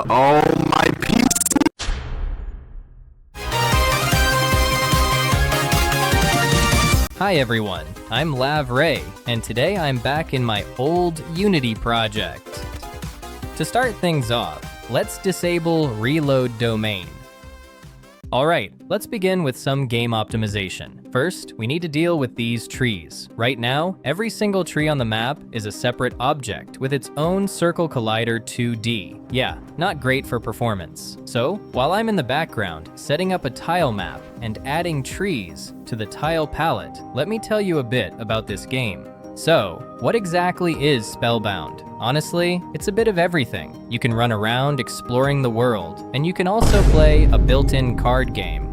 Oh my piece. Hi everyone, I'm Lav Ray, and today I'm back in my old Unity project. To start things off, let's disable reload domain. Alright, let's begin with some game optimization. First, we need to deal with these trees. Right now, every single tree on the map is a separate object with its own circle collider 2D. Yeah, not great for performance. So, while I'm in the background setting up a tile map and adding trees to the tile palette, let me tell you a bit about this game. So, what exactly is Spellbound? Honestly, it's a bit of everything. You can run around exploring the world, and you can also play a built-in card game.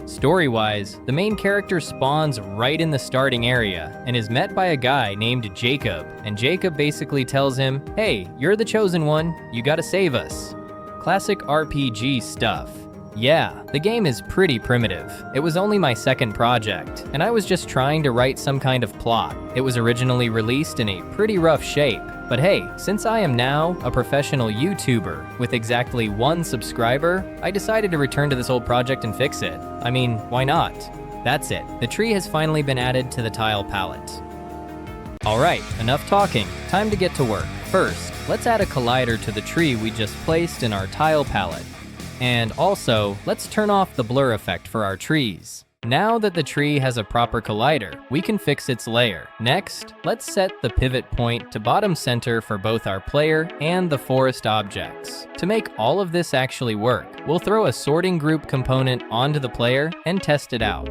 Story-wise, the main character spawns right in the starting area and is met by a guy named Jacob, and Jacob basically tells him, "Hey, you're the chosen one, you gotta save us." Classic RPG stuff. Yeah, the game is pretty primitive. It was only my second project, and I was just trying to write some kind of plot. It was originally released in a pretty rough shape, but hey, since I am now a professional YouTuber with exactly 1 subscriber, I decided to return to this old project and fix it. I mean, why not? That's it. The tree has finally been added to the tile palette. Alright, enough talking. Time to get to work. First, let's add a collider to the tree we just placed in our tile palette. And also, let's turn off the blur effect for our trees. Now that the tree has a proper collider, we can fix its layer. Next, let's set the pivot point to bottom center for both our player and the forest objects. To make all of this actually work, we'll throw a sorting group component onto the player and test it out.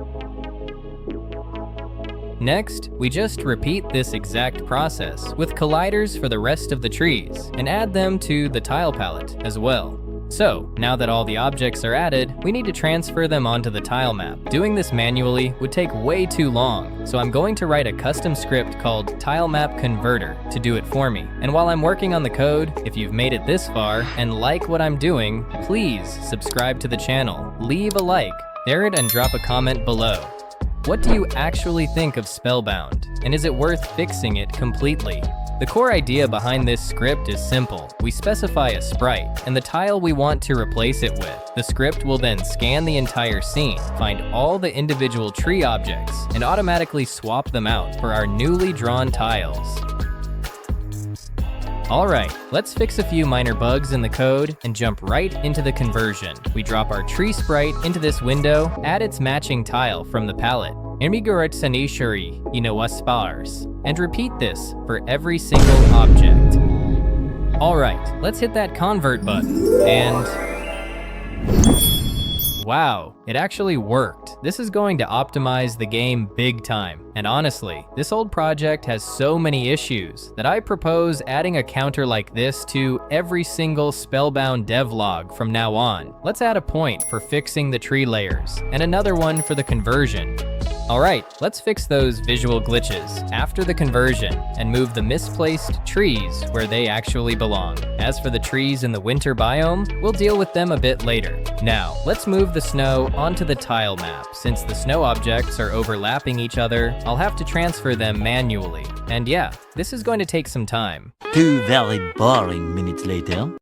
Next, we just repeat this exact process with colliders for the rest of the trees and add them to the tile palette as well. So, now that all the objects are added, we need to transfer them onto the tile map. Doing this manually would take way too long, so I'm going to write a custom script called tilemap converter to do it for me. And while I'm working on the code, if you've made it this far and like what I'm doing, please subscribe to the channel, leave a like, share it, and drop a comment below. What do you actually think of Spellbound? And is it worth fixing it completely? The core idea behind this script is simple. We specify a sprite and the tile we want to replace it with. The script will then scan the entire scene, find all the individual tree objects, and automatically swap them out for our newly drawn tiles. Alright, let's fix a few minor bugs in the code and jump right into the conversion. We drop our tree sprite into this window, add its matching tile from the palette, and repeat this for every single object. Alright, let's hit that convert button, and wow, it actually worked. This is going to optimize the game big time. And honestly, this old project has so many issues that I propose adding a counter like this to every single Spellbound devlog from now on. Let's add a point for fixing the tree layers, and another one for the conversion. Alright, let's fix those visual glitches after the conversion and move the misplaced trees where they actually belong. As for the trees in the winter biome, we'll deal with them a bit later. Now, let's move the snow onto the tile map. Since the snow objects are overlapping each other, I'll have to transfer them manually. And yeah, this is going to take some time. 2 very boring minutes later.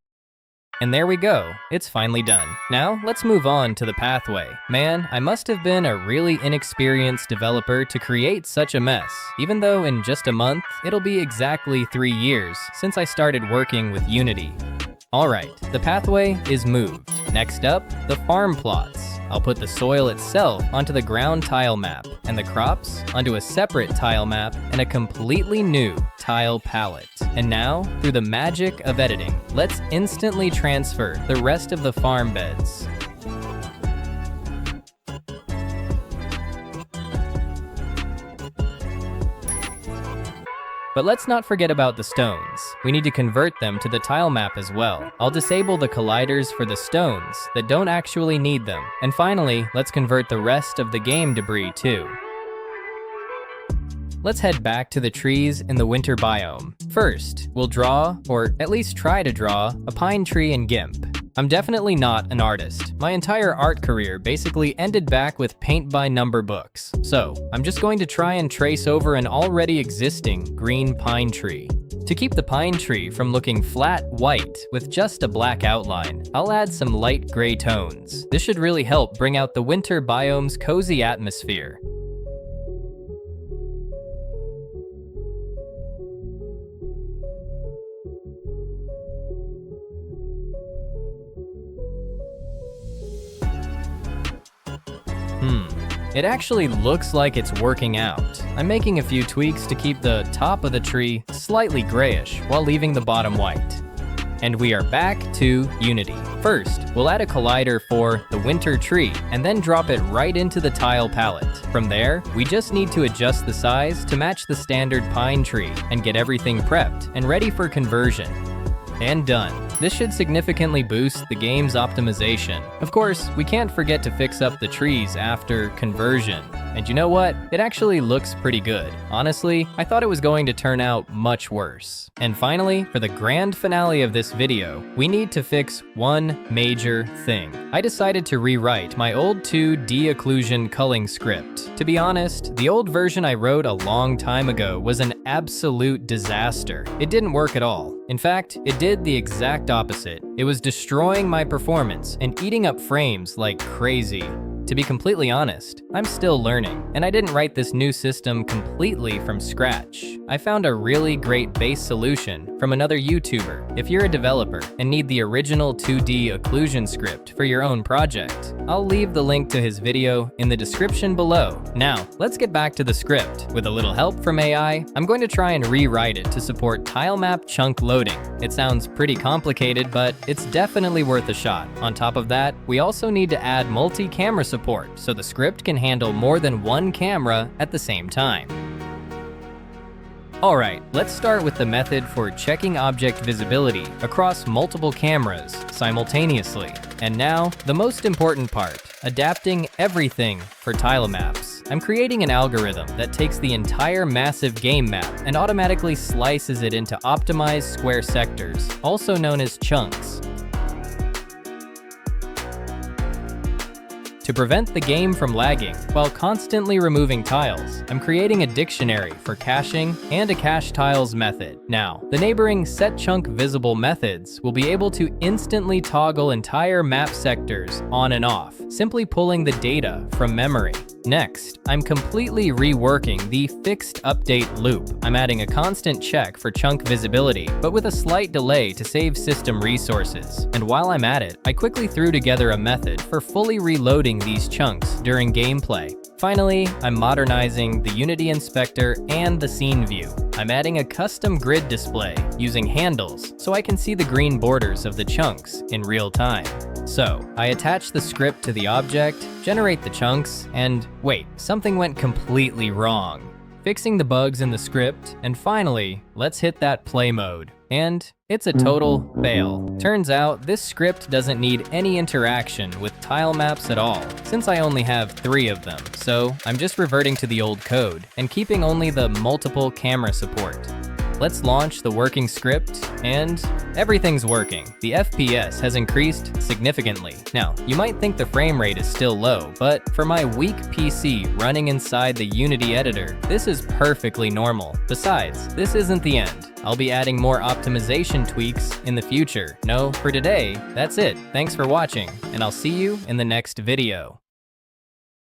And there we go, it's finally done. Now, let's move on to the pathway. Man, I must have been a really inexperienced developer to create such a mess, even though in just a month, it'll be exactly 3 years since I started working with Unity. Alright, the pathway is moved. Next up, the farm plots. I'll put the soil itself onto the ground tile map, and the crops onto a separate tile map and a completely new tile palette. And now, through the magic of editing, let's instantly transfer the rest of the farm beds. But let's not forget about the stones. We need to convert them to the tile map as well. I'll disable the colliders for the stones that don't actually need them. And finally, let's convert the rest of the game debris too. Let's head back to the trees in the winter biome. First, we'll draw, or at least try to draw, a pine tree in GIMP. I'm definitely not an artist. My entire art career basically ended back with paint-by-number books. So, I'm just going to try and trace over an already existing green pine tree. To keep the pine tree from looking flat white with just a black outline, I'll add some light gray tones. This should really help bring out the winter biome's cozy atmosphere. It actually looks like it's working out. I'm making a few tweaks to keep the top of the tree slightly grayish while leaving the bottom white. And we are back to Unity. First, we'll add a collider for the winter tree and then drop it right into the tile palette. From there, we just need to adjust the size to match the standard pine tree and get everything prepped and ready for conversion. And done. This should significantly boost the game's optimization. Of course, we can't forget to fix up the trees after conversion. And you know what? It actually looks pretty good. Honestly, I thought it was going to turn out much worse. And finally, for the grand finale of this video, we need to fix one major thing. I decided to rewrite my old 2D occlusion culling script. To be honest, the old version I wrote a long time ago was an absolute disaster. It didn't work at all. In fact, it did the exact opposite. It was destroying my performance and eating up frames like crazy. To be completely honest, I'm still learning, and I didn't write this new system completely from scratch. I found a really great base solution from another YouTuber. If you're a developer and need the original 2D occlusion script for your own project, I'll leave the link to his video in the description below. Now, let's get back to the script. With a little help from AI, I'm going to try and rewrite it to support tilemap chunk loading. It sounds pretty complicated, but it's definitely worth a shot. On top of that, we also need to add multi-camera support, so the script can handle more than one camera at the same time. Alright, let's start with the method for checking object visibility across multiple cameras simultaneously. And now, the most important part, adapting everything for tilemaps. I'm creating an algorithm that takes the entire massive game map and automatically slices it into optimized square sectors, also known as chunks. To prevent the game from lagging while constantly removing tiles, I'm creating a dictionary for caching and a cache tiles method. Now, the neighboring setChunkVisible methods will be able to instantly toggle entire map sectors on and off, simply pulling the data from memory. Next, I'm completely reworking the fixed update loop. I'm adding a constant check for chunk visibility, but with a slight delay to save system resources. And while I'm at it, I quickly threw together a method for fully reloading these chunks during gameplay. Finally, I'm modernizing the Unity Inspector and the scene view. I'm adding a custom grid display using handles so I can see the green borders of the chunks in real time. So, I attach the script to the object, generate the chunks, and wait, something went completely wrong. Fixing the bugs in the script, and finally, let's hit that play mode. And it's a total fail. Turns out, this script doesn't need any interaction with tile maps at all, since I only have 3 of them. So I'm just reverting to the old code and keeping only the multiple camera support. Let's launch the working script, and everything's working. The FPS has increased significantly. Now, you might think the frame rate is still low, but for my weak PC running inside the Unity editor, this is perfectly normal. Besides, this isn't the end. I'll be adding more optimization tweaks in the future. No, for today, that's it. Thanks for watching, and I'll see you in the next video.